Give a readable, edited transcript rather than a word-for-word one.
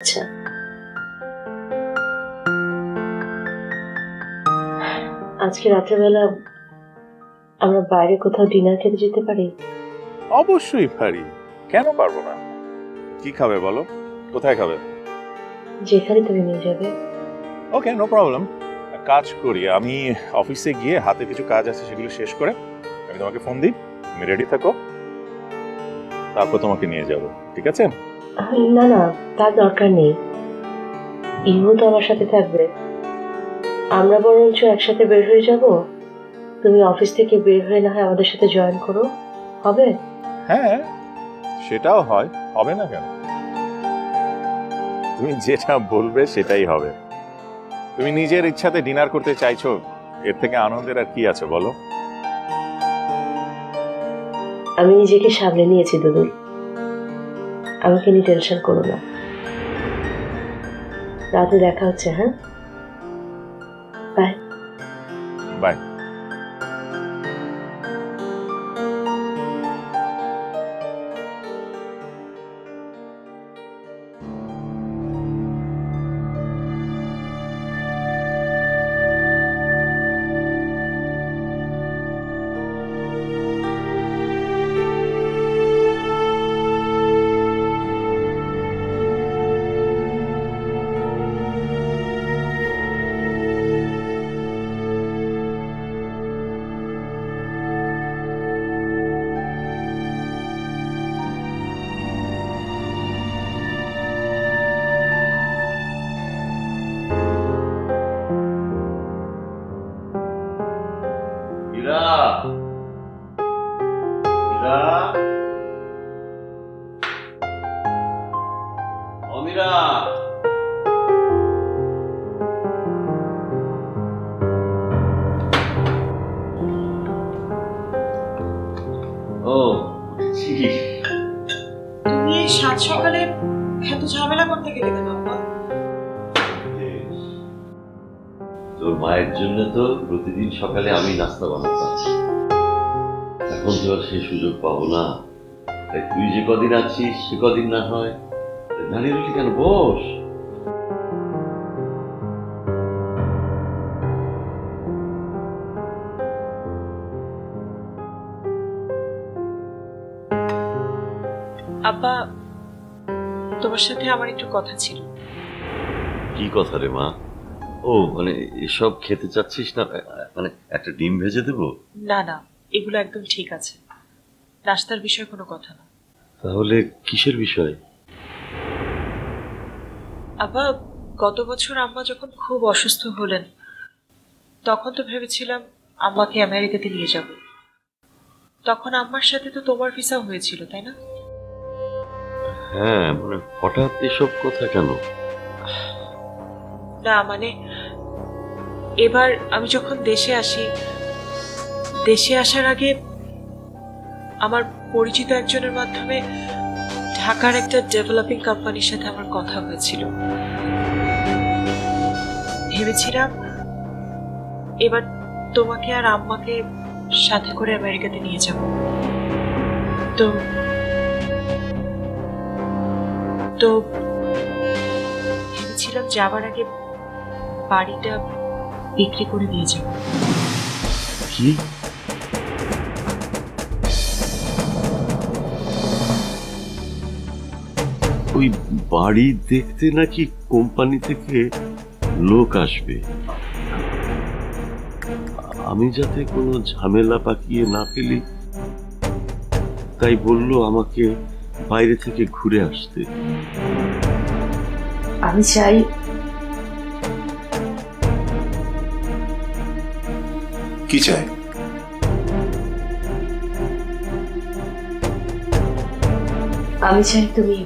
আচ্ছা, আজকে রাত্রেবেলা আমরা বাইরে কোথাও ডিনার খেতে যেতে পারি? অবশ্যই পারি, কেন পারবো না। কি খাবে বলো, কোথায় খাবে? যেখানে তুমি নিয়ে যাবে। ওকে, নো প্রবলেম। কাজ করি, আমি অফিসে গিয়ে হাতে কিছু কাজ আছে সেগুলো শেষ করে আমি তোমাকে ফোন দিই, তুমি রেডি থাকো, তারপর তোমাকে নিয়ে যাব, ঠিক আছে? না না, তার দরকার নেই, ইহু তো আমার সাথে থাকবে। আমরা বরঞ্চ একসাথে বের হয়ে যাব, তুমি অফিস থেকে বের হয়ে না হয় আমাদের সাথে জয়েন করো, হবে? হ্যাঁ, সেটাও হয়, হবে না কেন? তুমি যেটা বলবে সেটাই হবে। তুমি নিজের ইচ্ছাতে ডিনার করতে চাইছো, এর থেকে আনন্দের আর কি আছে বলো? আমি নিজেকে সামলে নিয়েছি দুদুল, আমাকে নিয়ে টেনশন করো না। রাতে দেখা হচ্ছে। হ্যাঁ, বাই বাই। তুমি এই সাত সকালে এত ঝামেলা করতে গেলে কেন? তোর মায়ের জন্য তো প্রতিদিন সকালে আমি নাস্তা বানাতাম, এখন তো আর সেই সুযোগ পাবো না। তাই তুই যে কদিন আছিস সে কদিন না হয় দাঁড়িয়ে রইলি কেন, বস। আব্বা, তোমার সাথে আমার একটু কথা ছিল। কি কথা রে মা? ও মানে এসব খেতে চাচ্ছিস না? মানে একটা ডিম ভেজে দেবো? না না, এগুলো একদম ঠিক আছে, নাস্তার বিষয়ে কোনো কথা না। তাহলে কিসের বিষয়? আব্বা, গত বছর আম্মা যখন খুব অসুস্থ হলেন, তখন তো ভেবেছিলাম আম্মাকে আমেরিকাতে নিয়ে যাব। তখন আম্মার সাথে তো তোমার ভিসা হয়েছিল, তাই না? হ্যাঁ, মানে হঠাৎ এসব কথা কেন? না মানে, এবার আমি যখন দেশে আসি, দেশে আসার আগে আমার পরিচিত একজনের মাধ্যমে ঢাকার একটা ডেভেলপিং কোম্পানির সাথে আমার কথা হয়েছিল। ভেবেছিলাম এবার তোমাকে আর আম্মাকে সাথে করে আমেরিকাতে নিয়ে যাব। তো তো ভেবেছিলাম যাবার আগে বাড়িটা বিক্রি করে দিয়ে যাব। কি? ওই বাড়ি দেখতে নাকি কোম্পানি থেকে লোক আসবে, আমি যাতে কোনো ঝামেলা পাকিয়ে না ফেলি তাই বললো আমাকে বাইরে থেকে ঘুরে আসতে। আমি চাই কি চাই? আমি চাই তুমি